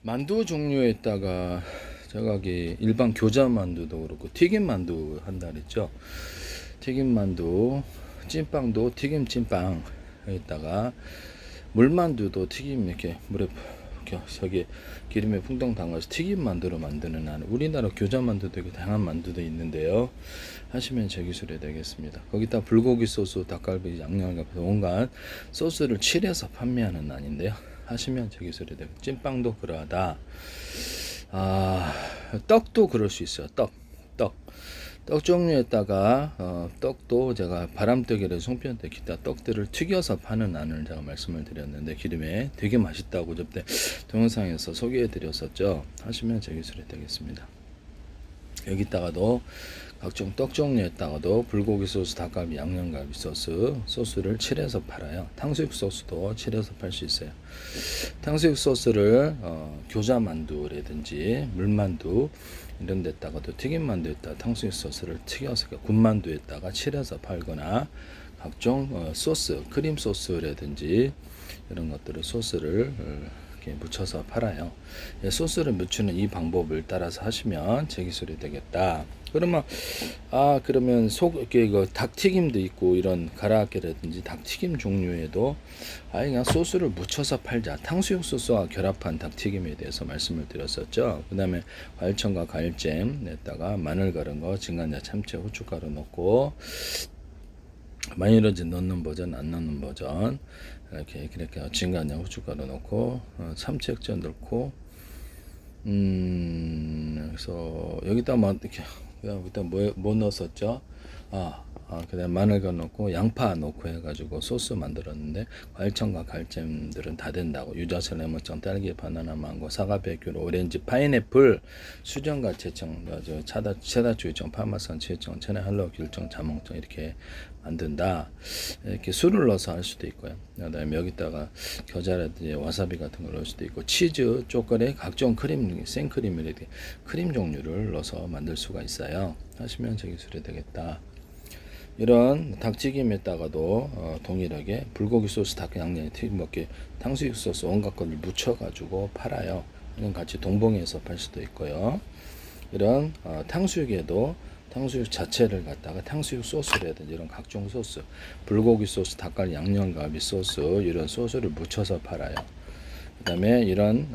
만두 종류에다가 저기 일반 교자 만두도 그렇고 튀김 만두 한다 그랬죠. 튀김 만두, 찐빵도 튀김 찐빵에다가 물만두도 튀김 이렇게 물에 저기 기름에 풍덩 담가서 튀김 만두로 만드는 한 우리나라 교자 만두도 있고 다양한 만두도 있는데요. 하시면 제 기술이 되겠습니다. 거기다 불고기 소스, 닭갈비, 양념갈비 온갖 소스를 칠해서 판매하는 난인데요. 하시면 제 기술이 되고 찐빵도 그러하다. 떡도 그럴 수 있어요. 떡 종류에다가 떡도 제가 바람떡이라 송편떡 기타 떡들을 튀겨서 파는 안을 제가 말씀을 드렸는데 기름에 되게 맛있다고 저때 동영상에서 소개해 드렸었죠. 하시면 제 기술이 되겠습니다. 여기다가도 각종 떡 종류에다가도 불고기 소스, 닭갈비, 양념갈비 소스를 칠해서 팔아요. 탕수육 소스도 칠해서 팔 수 있어요. 탕수육 소스를 교자 만두라든지 물만두 이런 데다가도 튀김 만두에다가 탕수육 소스를 튀겨서 군만두에다가 칠해서 팔거나 각종 소스, 크림 소스라든지 이런 것들을 소스를 이렇게 묻혀서 팔아요. 소스를 묻히는 이 방법을 따라서 하시면 제 기술이 되겠다. 그러면 그러면 이거 닭튀김도 있고 이런 가라아게라든지 닭튀김 종류에도 그냥 소스를 묻혀서 팔자. 탕수육 소스와 결합한 닭튀김에 대해서 말씀을 드렸었죠. 그다음에 과일청과 과일잼 냈다가 마늘 갈은 거, 진간장, 참치, 후춧가루 넣고 마요네즈 넣는 버전, 안 넣는 버전 이렇게 진간장, 후춧가루 넣고 참치 액젓 넣고 그래서 여기다 이렇게 여기다 뭐 넣었었죠? 그다음 마늘과 넣고 양파 넣고 해가지고 소스 만들었는데 과일청과 과일잼들은 다 된다고 유자차, 레몬청, 딸기, 바나나, 망고, 사과, 베큐, 오렌지, 파인애플, 수정과 채청, 체다, 주의청, 파마산, 치청, 체내, 할로, 귤청, 자몽청 이렇게 만든다. 이렇게 술을 넣어서 할 수도 있고요. 그다음에 여기다가 겨자라든지 와사비 같은 걸 넣을 수도 있고 치즈, 초콜릿, 각종 크림, 생크림 이렇게 크림 종류를 넣어서 만들 수가 있어요. 하시면 제 기술이 되겠다. 이런 닭튀김에다가도 동일하게 불고기 소스, 닭 양념, 튀김 먹게 탕수육 소스 온갖 것을 묻혀가지고 팔아요. 이건 같이 동봉해서 팔 수도 있고요. 이런 탕수육에도 탕수육 자체를 갖다가 탕수육 소스라든지 이런 각종 소스, 불고기 소스, 닭갈비, 양념갈비 소스 이런 소스를 묻혀서 팔아요. 그다음에 이런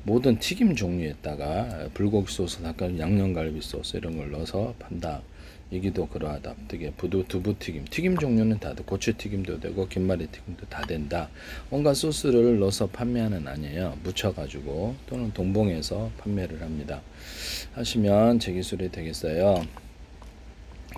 모든 튀김 종류에다가 불고기 소스, 닭갈비, 양념갈비 소스 이런 걸 넣어서 판다. 여기도 그러하다. 되게 두부튀김, 튀김 종류는 다 고추튀김도 되고 김말이 튀김도 다 된다. 온갖 소스를 넣어서 판매하는 아니에요. 묻혀가지고 또는 동봉해서 판매를 합니다. 하시면 제 기술이 되겠어요.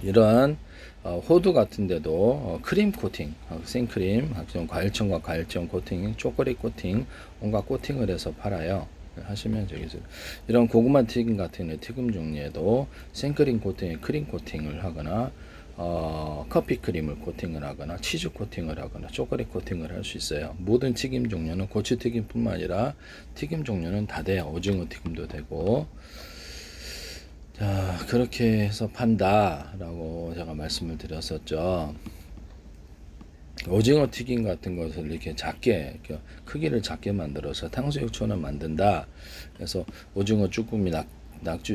이러한 호두 같은 데도 크림 코팅, 생크림, 각종 과일청과 과일청 코팅, 초콜릿 코팅, 온갖 코팅을 해서 팔아요. 하시면 저기 이런 고구마 튀김 같은 튀김 종류에도 생크림 코팅에 크림 코팅을 하거나 커피 크림을 코팅을 하거나 치즈 코팅을 하거나 초콜릿 코팅을 할 수 있어요. 모든 튀김 종류는 고추 튀김뿐만 아니라 튀김 종류는 다 돼요. 오징어 튀김도 되고. 자, 그렇게 해서 판다라고 제가 말씀을 드렸었죠. 오징어 튀김 같은 것을 이렇게 작게, 크기를 작게 만들어서 탕수육처럼 만든다. 그래서 오징어 쭈꾸미,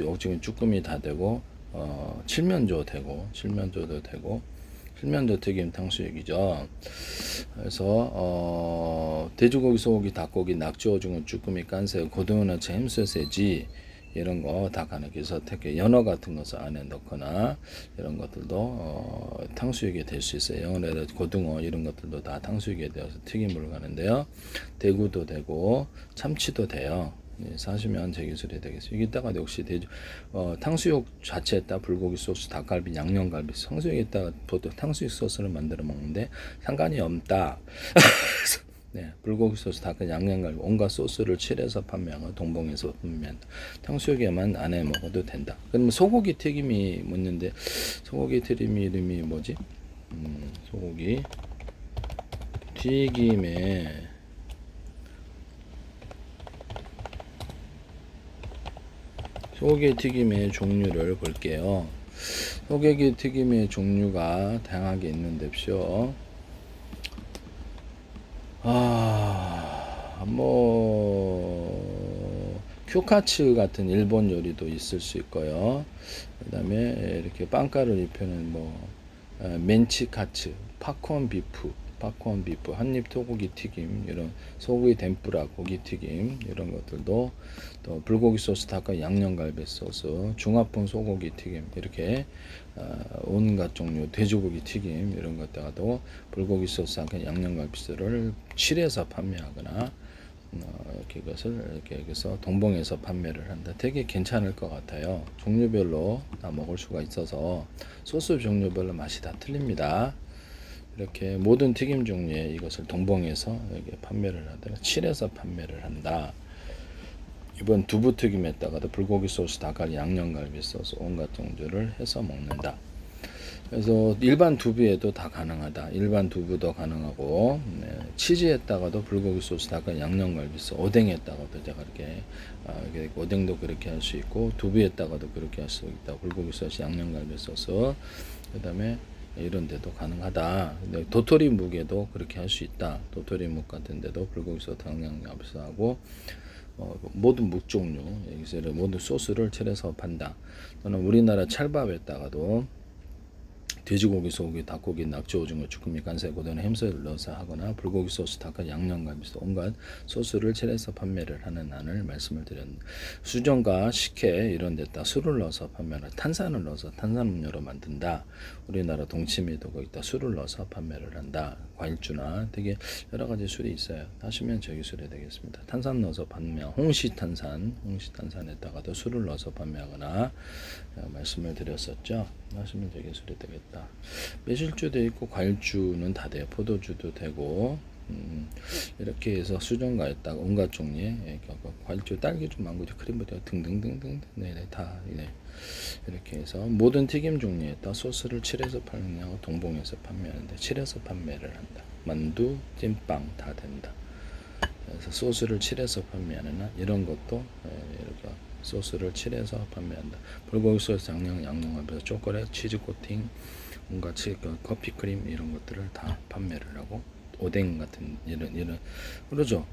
오징어 쭈꾸미 다 되고, 칠면조도 되고, 칠면조 튀김 탕수육이죠. 그래서, 돼지고기, 소고기, 닭고기, 낙지, 오징어, 쭈꾸미, 깐새우, 고등어나 햄 소세지, 이런 거 다 가능해서 특히 연어 같은 것을 안에 넣거나 이런 것들도 탕수육이 될 수 있어요. 연어나 고등어 이런 것들도 다 탕수육에 되어서 튀김으로 가는데요. 대구도 되고 참치도 돼요. 사시면 제 기술이 되겠어요. 여기다가 역시 탕수육 자체에다 불고기 소스, 닭갈비, 양념갈비, 탕수육에다가 보통 탕수육 소스를 만들어 먹는데 상관이 없다. 네, 불고기 소스, 닭갈비, 양념갈비 온갖 소스를 칠해서 판매하고 동봉해서 판매한다. 탕수육에만 안 해 먹어도 된다. 그러면 소고기 튀김이 묻는데 소고기 튀김 이름이 뭐지? 소고기 튀김의 종류를 볼게요. 소고기 튀김의 종류가 다양하게 있는데요. 큐카츠 같은 일본 요리도 있을 수 있고요. 그다음에 이렇게 빵가루 입혀는 멘치카츠, 팝콘 비프, 한입 소고기 튀김, 이런 소고기 덴뿌라 고기 튀김 이런 것들도, 또 불고기 소스 닭과 양념갈비 소스, 중화풍 소고기 튀김, 이렇게 온갖 종류 돼지고기 튀김 이런 것다가도 불고기 소스 닭과 양념갈비 소스를 칠해서 판매하거나 이렇게 이것을 이렇게 여기서 동봉해서 판매를 한다. 되게 괜찮을 것 같아요. 종류별로 다 먹을 수가 있어서 소스 종류별로 맛이 다 틀립니다. 이렇게 모든 튀김 종류에 이것을 동봉해서 여기 판매를 하다가 칠해서 판매를 한다. 이번 두부 튀김에다가도 불고기 소스, 닭갈비, 양념갈비 소스 온갖 종류를 해서 먹는다. 그래서 일반 두부에도 다 가능하다. 일반 두부도 가능하고, 치즈에다가도 불고기 소스, 닭갈비, 양념갈비 소스, 오뎅에다가도 제가 이렇게 오뎅도 그렇게 할 수 있고, 두부에다가도 그렇게 할 수 있다. 불고기 소스, 양념갈비 소스, 그다음에 이런 데도 가능하다. 근데 도토리 묵에도 그렇게 할 수 있다. 도토리 묵 같은 데도 불고기 소스, 양념갈비 소스하고 모든 묵 종류, 여기서 모든 소스를 칠해서 판다. 또는 우리나라 찰밥에다가도 돼지고기, 소고기, 닭고기, 낙지, 오징어, 쭈꾸미, 간세, 고등어, 햄스를 넣어서 하거나 불고기 소스, 닭과 양념갈비 소스, 온갖 소스를 칠해서 판매를 하는 안을 말씀을 드렸는데, 수정과 식혜 이런 데다 술을 넣어서 판매를, 탄산을 넣어서 탄산음료로 만든다. 우리나라 동치미도 거기다 술을 넣어서 판매를 한다. 과일주나 되게 여러 가지 술이 있어요. 하시면 저기 술이 되겠습니다. 탄산 넣어서 판매, 홍시탄산에다가도 술을 넣어서 판매하거나 말씀을 드렸었죠. 하시면 되게 술이 되겠다. 매실주도 있고 과일주는 다 돼요. 포도주도 되고, 이렇게 해서 수정과에다가 온갖 종류의 과일주, 딸기주, 망고주, 크림부터 등등등등, 네네 다 이렇게 해서 모든 튀김 종류에다 소스를 칠해서 판매하고 동봉해서 판매하는데, 칠해서 판매를 한다. 만두, 찐빵 다 된다. 그래서 소스를 칠해서 판매하는 한 이런 것도 이렇게 소스를 칠해서 판매한다. 불고기 소스, 양념하면서 초콜릿, 치즈 코팅, 온갖 커피 크림 이런 것들을 다 판매를 하고, 오뎅 같은 이런 그러죠.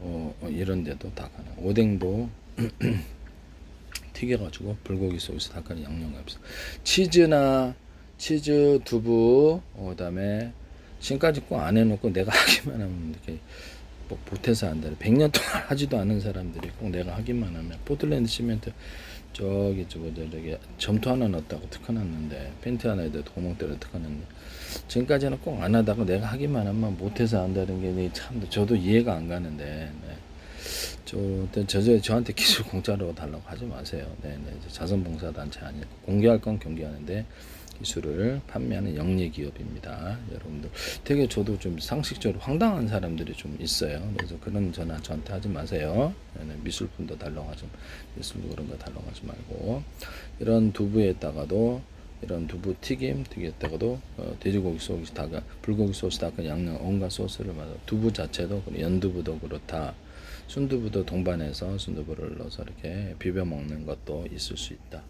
이런 데도 다 가능. 오뎅도 튀겨가지고 불고기 소스, 닭갈비, 양념갈비, 치즈, 두부, 그다음에 지금까지 꼭 안 해놓고 내가 하기만 하면 이렇게 보태서 한다. 100년 동안 하지도 않은 사람들이 꼭 내가 하기만 하면, 포틀랜드 시멘트 저기 점토 하나 넣었다고 특허났는데, 팬티 하나에다 구멍대로 특허났는데, 지금까지는 꼭 안 하다가 내가 하기만 하면 못해서 한다는 게 참 저도 이해가 안 가는데, 저한테 기술 공짜로 달라고 하지 마세요. 자선봉사단체 아니고 공개할 건 공개하는데 기술을 판매하는 영리 기업입니다. 여러분들 되게 저도 좀 상식적으로 황당한 사람들이 좀 있어요. 그래서 그런 전화 저한테 하지 마세요. 미술품도 달라고 하지, 미술품 그런 거 달라고 하지 말고, 이런 두부에다가도 이런 두부 튀김에다가도 돼지고기 소스, 닭, 불고기 소스, 닭, 양념 온갖 소스를 맞아. 두부 자체도 연두부도 그렇다. 순두부도 동반해서 순두부를 넣어서 이렇게 비벼 먹는 것도 있을 수 있다.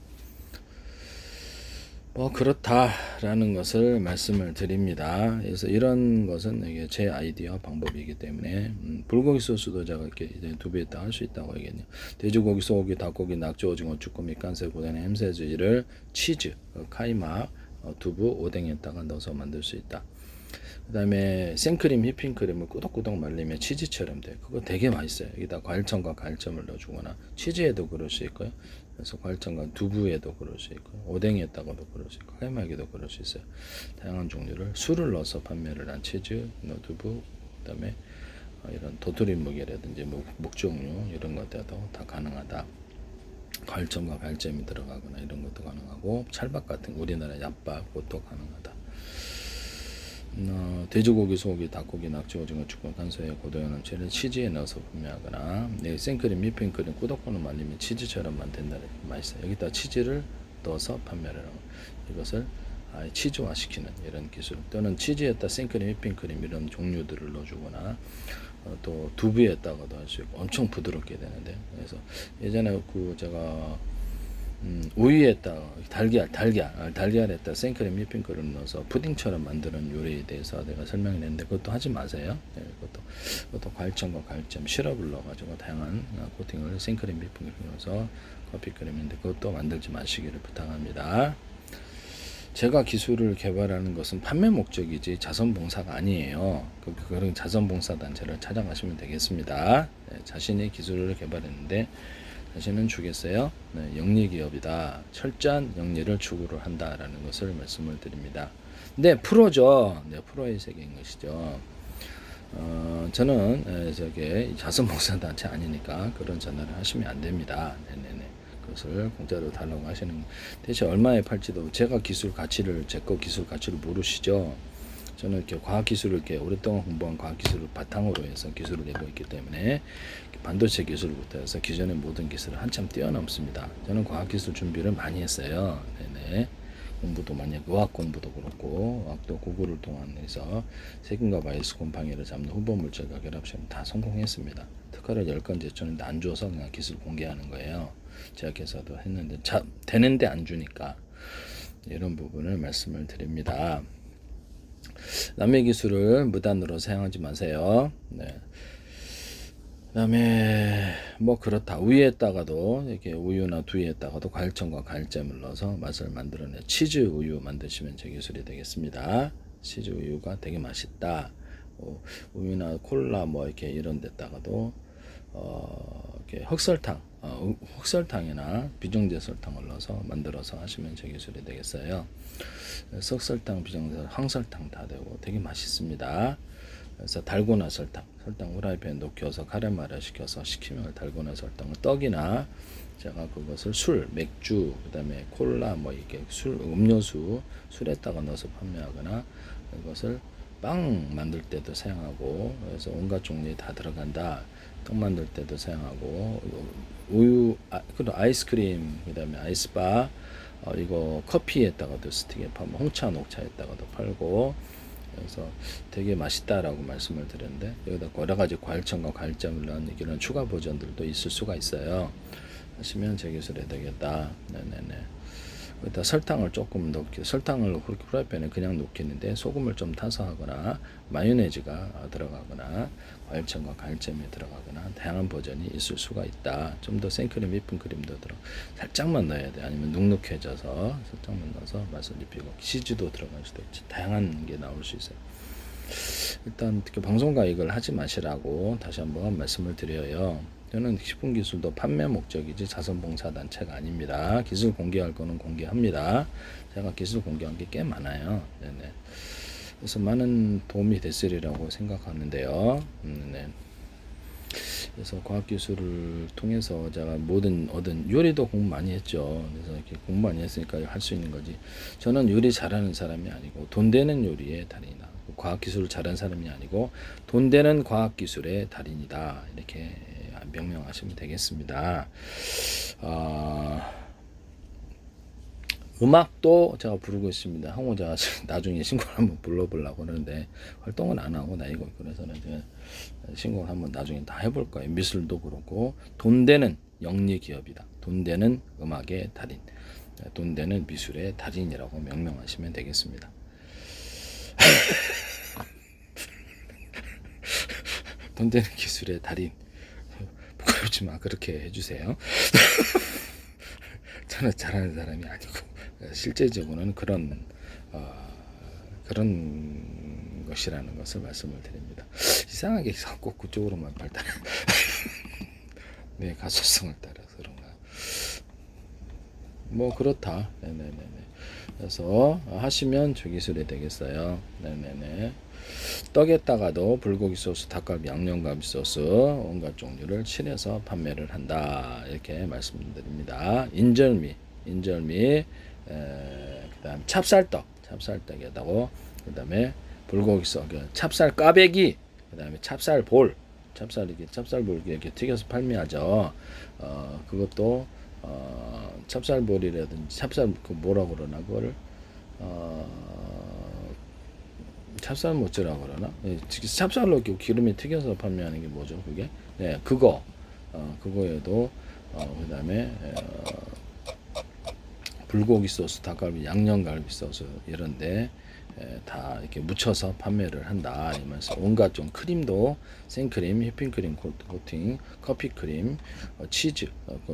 그렇다라는 것을 말씀을 드립니다. 그래서 이런 것은 이게 제 아이디어 방법이기 때문에, 불고기 소스도 제가 이렇게 두부에다 할 수 있다고 얘기했네요. 돼지고기, 소고기, 닭고기, 낙지, 오징어, 쭈꾸미, 깐세, 고등어, 햄새우를 치즈, 카이막, 두부, 오뎅에다가 넣어서 만들 수 있다. 그 다음에 생크림, 휘핑크림을 꾸덕꾸덕 말리면 치즈처럼 돼. 그거 되게 맛있어요. 여기다 과일청과 과일점을 넣어주거나, 치즈에도 그럴 수 있고요. 그래서 과일청과 두부에도 그럴 수 있고요. 오뎅에다가도 그럴 수 있고, 카이막에도 그럴 수 있어요. 다양한 종류를 술을 넣어서 판매를 한 치즈, 두부, 그 다음에 이런 도토리 묵이라든지 묵 종류 이런 것들도 다 가능하다. 과일점과 과일점이 들어가거나 이런 것도 가능하고, 찰밥 같은 우리나라 얍밥 그것도 가능하다. 돼지고기, 소고기, 닭고기, 낙지, 오징어, 쭈꾸미, 간소에 고등어는 채를 치즈에 넣어서 판매하거나, 생크림, 휘핑크림, 꾸덕꾸덕 말리면 치즈처럼 만든다. 맛있어요. 여기다 치즈를 넣어서 판매를 하고, 이것을 치즈화 시키는 이런 기술, 또는 치즈에다 생크림, 휘핑크림 이런 종류들을 넣어주거나, 또 두부에다가도 할 수 있고 엄청 부드럽게 되는데, 그래서 예전에 제가 우유에다 달걀에다 생크림 휘핑크림 넣어서 푸딩처럼 만드는 요리에 대해서 내가 설명을 했는데 그것도 하지 마세요. 네, 그것도 과일점과 과일점 시럽을 넣어가지고 다양한 코팅을 생크림 휘핑크림 넣어서 커피크림인데 그것도 만들지 마시기를 부탁합니다. 제가 기술을 개발하는 것은 판매 목적이지 자선봉사가 아니에요. 그런 자선봉사단체를 찾아가시면 되겠습니다. 네, 자신이 기술을 개발했는데 자신은 주겠어요. 네, 영리기업이다. 철저한 영리를 추구를 한다라는 것을 말씀을 드립니다. 네, 프로죠. 네, 프로의 세계인 것이죠. 저는 저게 자선봉사단체 아니니까 그런 전화를 하시면 안 됩니다. 네네네. 그것을 공짜로 달라고 하시는 대체 얼마에 팔지도 제가 기술 가치를 제 거 기술 가치를 모르시죠. 저는 이렇게 과학기술을 이렇게 오랫동안 공부한 과학기술을 바탕으로 해서 기술을 내고 있기 때문에 반도체 기술부터 해서 기존의 모든 기술을 한참 뛰어넘습니다. 저는 과학기술 준비를 많이 했어요. 네네. 공부도 많이 했고, 의학 공부도 그렇고, 의학도 구글을 통해서 세균과 바이러스 곰팡이를 잡는 후보 물질과 결합시험 다 성공했습니다. 특허를 10건 제출했는데 안 줘서 그냥 기술 공개하는 거예요. 제약회사도 했는데 되는데 안 주니까 이런 부분을 말씀을 드립니다. 남의 기술을 무단으로 사용하지 마세요. 네. 그다음에 뭐 그렇다. 우유에다가도 이렇게 우유나 두유에다가도 과일청과 과일잼을 넣어서 맛을 만들어내 치즈 우유 만드시면 제 기술이 되겠습니다. 치즈 우유가 되게 맛있다. 우유나 콜라 뭐 이렇게 이런 데다가도 이렇게 흑설탕이나 비정제 설탕을 넣어서 만들어서 하시면 제 기술이 되겠어요. 석설탕, 비정제, 황설탕 다 되고 되게 맛있습니다. 그래서 달고나 설탕 후라이팬에 녹여서 카레마를 시키면 달고나 설탕을 떡이나 제가 그것을 술, 맥주, 그다음에 콜라 뭐 이게 술에다가 넣어서 판매하거나 이것을 빵 만들 때도 사용하고 그래서 온갖 종류에 다 들어간다. 떡 만들 때도 사용하고 우유, 그리고 아이스크림, 그다음에 아이스바, 이거 커피에다가도 스틱에 팔고 홍차, 녹차에다가도 팔고 그래서 되게 맛있다라고 말씀을 드렸는데 여기다 여러 가지 과일청과 과일잼을 넣은 이런 추가 버전들도 있을 수가 있어요. 하시면 제 기술이 되겠다. 네네네. 여기다 설탕을 조금 넣기, 설탕을 후라이팬에 그냥 녹이는데 소금을 좀 타서 하거나 마요네즈가 들어가거나 과일청과 과일잼이 들어가거나 다양한 버전이 있을 수가 있다. 좀 더 생크림, 휘핑크림도 살짝만 넣어야 돼. 아니면 눅눅해져서 살짝만 넣어서 맛을 입히고 치즈도 들어갈 수도 있지. 다양한 게 나올 수 있어요. 일단 방송가 이걸 하지 마시라고 다시 한번 말씀을 드려요. 저는 식품기술도 판매 목적이지 자선봉사단체가 아닙니다. 기술 공개할 거는 공개합니다. 제가 기술 공개한 게 꽤 많아요. 네네. 그래서 많은 도움이 됐으리라고 생각하는데요. 네. 그래서 과학기술을 통해서 제가 얻은 요리도 공부 많이 했죠. 그래서 이렇게 공부 많이 했으니까 할 수 있는 거지. 저는 요리 잘하는 사람이 아니고 돈 되는 요리의 달인이다. 과학기술을 잘하는 사람이 아니고 돈 되는 과학기술의 달인이다. 이렇게 명명하시면 되겠습니다. 음악도 제가 부르고 있습니다. 항호자 나중에 신곡을 한번 불러보려고 하는데 활동은 안 하고 나이고 그래서는 이제 신곡을 한번 나중에 다 해볼 거예요. 미술도 그렇고 돈 되는 영리 기업이다. 돈 되는 음악의 달인, 돈 되는 미술의 달인이라고 명명하시면 되겠습니다. 돈 되는 기술의 달인. 부끄럽지 마. 그렇게 해주세요. 저는 잘하는 사람이 아니고 실제적으로는 그런 것이라는 것을 말씀을 드립니다. 이상하게 꼭 그쪽으로만 발달. 내 가소성을 따라서 그런가. 뭐 그렇다. 네네네네. 그래서 하시면 조기술이 되겠어요. 네네네. 떡에다가도 불고기 소스, 닭갈비, 양념갈비 소스 온갖 종류를 칠해서 판매를 한다. 이렇게 말씀드립니다. 인절미, 그다음 찹쌀떡에다가 그다음에 불고기 소스, 찹쌀 꽈배기, 그다음에 찹쌀볼 이렇게 튀겨서 판매하죠. 그것도 찹쌀볼이라든지 찹쌀 그 뭐라 그러나 그거를 찹쌀 모찌라 그러나? 찹쌀로 기름에 튀겨서 판매하는 게 뭐죠? 그게? 네, 그거에도 그다음에 불고기 소스, 닭갈비, 양념갈비 소스 이런데 다 이렇게 묻혀서 판매를 한다 이면서 온갖 좀 크림도 생크림, 휘핑크림 코팅, 커피크림, 치즈,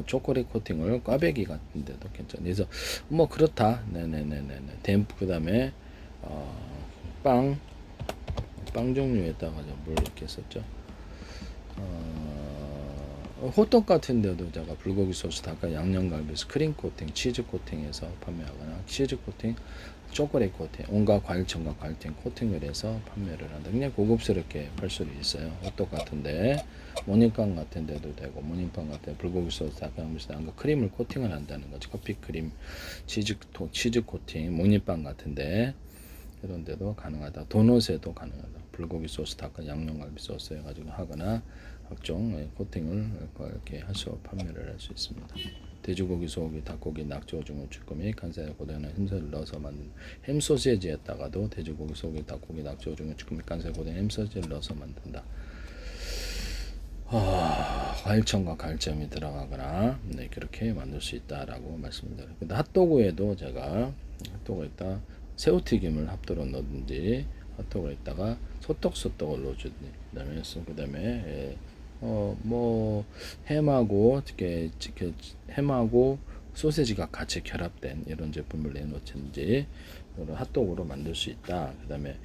초콜릿 코팅을 꽈배기 같은데도 괜찮아. 그래서 뭐 그렇다. 네네네네. 그다음에 빵 종류에다가 뭘 이렇게 썼죠? 호떡 같은 데도 제가 불고기 소스, 닭과 양념갈비에서 크림 코팅, 치즈 코팅해서 판매하거나 치즈 코팅, 초콜릿 코팅, 온갖 과일청과 과일팅 코팅을 해서 판매를 한다. 그냥 고급스럽게 팔 수도 있어요. 호떡 같은데 모닝빵 같은 데도 되고, 모닝빵 같은 데 불고기 소스, 닭과 양념갈비 크림을 코팅을 한다는 거죠. 커피 크림, 치즈 코팅, 모닝빵 같은데 이런 데도 가능하다. 도넛에도 가능하다. 불고기 소스, 닭과 양념갈비 소스 해가지고 하거나 각종 코팅을 이렇게 해서 판매를 할 수 있습니다. 돼지고기, 소고기, 닭고기, 낙지, 오징어, 쭈꾸미, 간장에 고등어나 햄소스를 넣어서 만든 햄 소시지에다가도 돼지고기, 소고기, 닭고기, 낙지, 오징어, 쭈꾸미, 간장에 고등어, 햄 소시지를 넣어서 만든다. 과일청과 과일점이 들어가거나 그렇게 만들 수 있다라고 말씀드려요. 근데 핫도그에도 제가 핫도그에다 새우튀김을 합도로 넣든지 핫도그에다가 소떡을 넣어주든지 그다음에 뭐 햄하고 이렇게 햄하고 소세지가 같이 결합된 이런 제품을 내놓든지 핫도그로 만들 수 있다. 그다음에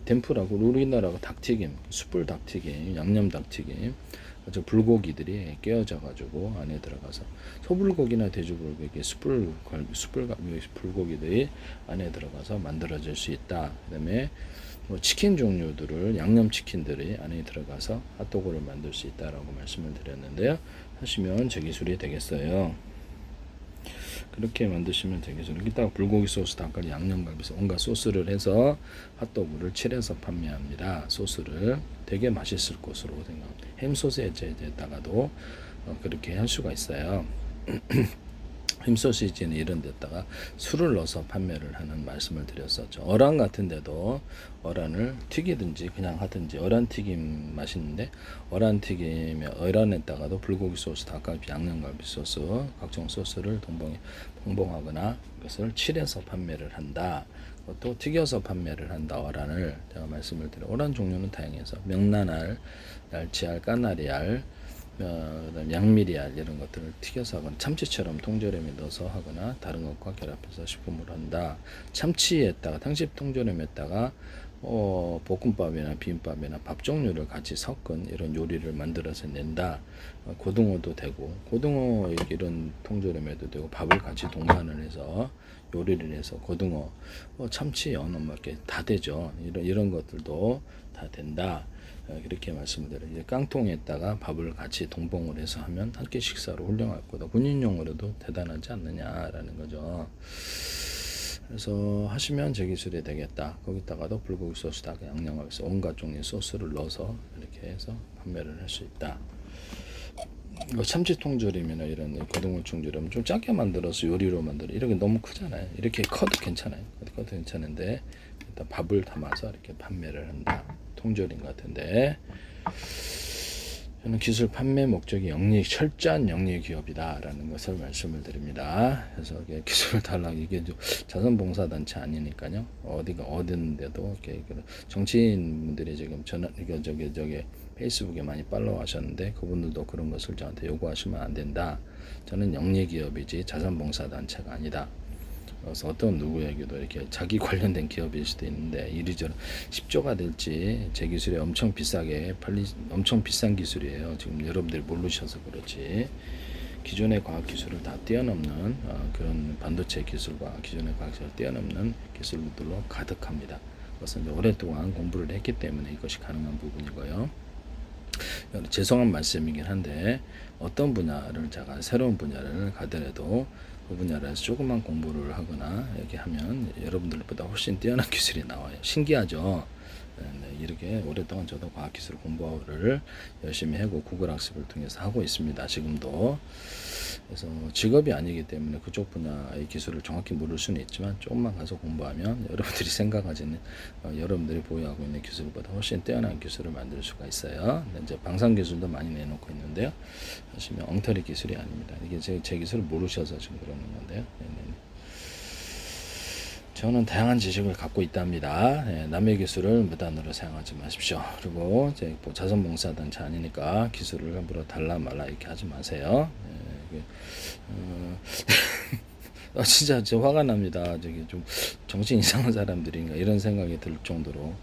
덴푸라고 우리나라가 닭튀김, 숯불 닭튀김, 양념 닭튀김, 불고기들이 깨어져 가지고 안에 들어가서 소불고기나 돼지불고기, 숯불 불고기들이 안에 들어가서 만들어질 수 있다. 그다음에 뭐 치킨 종류들을 양념 치킨들이 안에 들어가서 핫도그를 만들 수 있다라고 말씀을 드렸는데요. 하시면 제 기술이 되겠어요. 그렇게 만드시면 되겠어요. 이따가 불고기 소스, 닭갈비, 양념갈비, 온갖 소스를 해서 핫도그를 칠해서 판매합니다. 소스를 되게 맛있을 것으로 생각합니다. 햄 소시지에다가도 그렇게 할 수가 있어요. 햄 소시지는 이런 데다가 술을 넣어서 판매를 하는 말씀을 드렸었죠. 어란 같은 데도 어란을 튀기든지 그냥 하든지 어란 튀김 맛있는데 어란 튀김에 어란에다가도 불고기 소스, 닭갈비, 양념갈비 소스, 각종 소스를 동봉하거나 그것을 칠해서 판매를 한다. 또 튀겨서 판매를 한다. 어란을 제가 말씀을 드려. 어란 종류는 다양해서 명란알, 날치알, 까나리알, 그다음 양미리알 이런 것들을 튀겨서 하거나 참치처럼 통조림에 넣어서 하거나 다른 것과 결합해서 식품을 한다. 참치에다가 당시 통조림에다가 볶음밥이나 비빔밥이나 밥 종류를 같이 섞은 이런 요리를 만들어서 낸다. 고등어도 되고 고등어 이런 통조림에도 되고 밥을 같이 동반을 해서 요리를 해서 고등어, 참치, 연어 뭐 이렇게 다 되죠. 이런 것들도 다 된다. 그렇게 말씀을 드려요. 이제 깡통에다가 밥을 같이 동봉을 해서 하면 한 끼 식사로 훌륭할 거다. 군인용으로도 대단하지 않느냐라는 거죠. 그래서 하시면 제 기술이 되겠다. 거기다가도 불고기 소스, 닭, 양념하면서 온갖 종류의 소스를 넣어서 이렇게 해서 판매를 할 수 있다. 참치 통조림이나 이런 고등어 통조림 좀 작게 만들어서 요리로 만들어. 이렇게 너무 크잖아요. 이렇게 커도 괜찮아요. 커도 괜찮은데 일단 밥을 담아서 이렇게 판매를 한다. 통조림 같은데 저는 기술 판매 목적이 철저한 영리 기업이다라는 것을 말씀을 드립니다. 그래서 기술을 달라고 이게 자선봉사단체 아니니까요. 어디가 어딘데도 이렇게 정치인분들이 지금 저기 페이스북에 많이 팔로우하셨는데 그분들도 그런 것을 저한테 요구하시면 안 된다. 저는 영리 기업이지 자선봉사단체가 아니다. 그래서 어떤 누구에게도 이렇게 자기 관련된 기업일 수도 있는데 이리저리 10조가 될지 제 기술이 엄청 비싼 기술이에요. 지금 여러분들이 모르셔서 그렇지. 기존의 과학 기술을 다 뛰어넘는 그런 반도체 기술과 기존의 과학 기술을 뛰어넘는 기술들로 가득합니다. 그것은 이제 오랫동안 공부를 했기 때문에 이것이 가능한 부분이고요. 죄송한 말씀이긴 한데 어떤 분야를 제가 새로운 분야를 가더라도 그 분야에서 조금만 공부를 하거나 이렇게 하면 여러분들보다 훨씬 뛰어난 기술이 나와요. 신기하죠? 네, 이렇게 오랫동안 저도 과학기술 공부를 열심히 하고 구글 학습을 통해서 하고 있습니다. 지금도. 그래서 직업이 아니기 때문에 그쪽 분야의 기술을 정확히 모를 수는 있지만 조금만 가서 공부하면 여러분들이 생각하시는 여러분들이 보유하고 있는 기술보다 훨씬 뛰어난 기술을 만들 수가 있어요. 이제 방산 기술도 많이 내놓고 있는데요. 하시면 엉터리 기술이 아닙니다. 이게 제 기술을 모르셔서 지금 그러는 건데요. 네네. 저는 다양한 지식을 갖고 있답니다. 예, 남의 기술을 무단으로 사용하지 마십시오. 그리고 이제 뭐 자선봉사단체 아니니까 기술을 함부로 달라 말라 이렇게 하지 마세요. 예, 진짜 화가 납니다. 저기 좀 정신 이상한 사람들인가 이런 생각이 들 정도로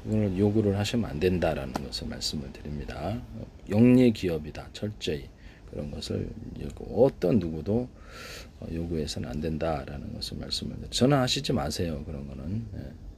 그걸 요구를 하시면 안 된다라는 것을 말씀을 드립니다. 영리 기업이다. 철저히 그런 것을 어떤 누구도 요구해서는 안 된다라는 것을 말씀을 드립니다. 저는 하시지 마세요. 그런 거는. 예.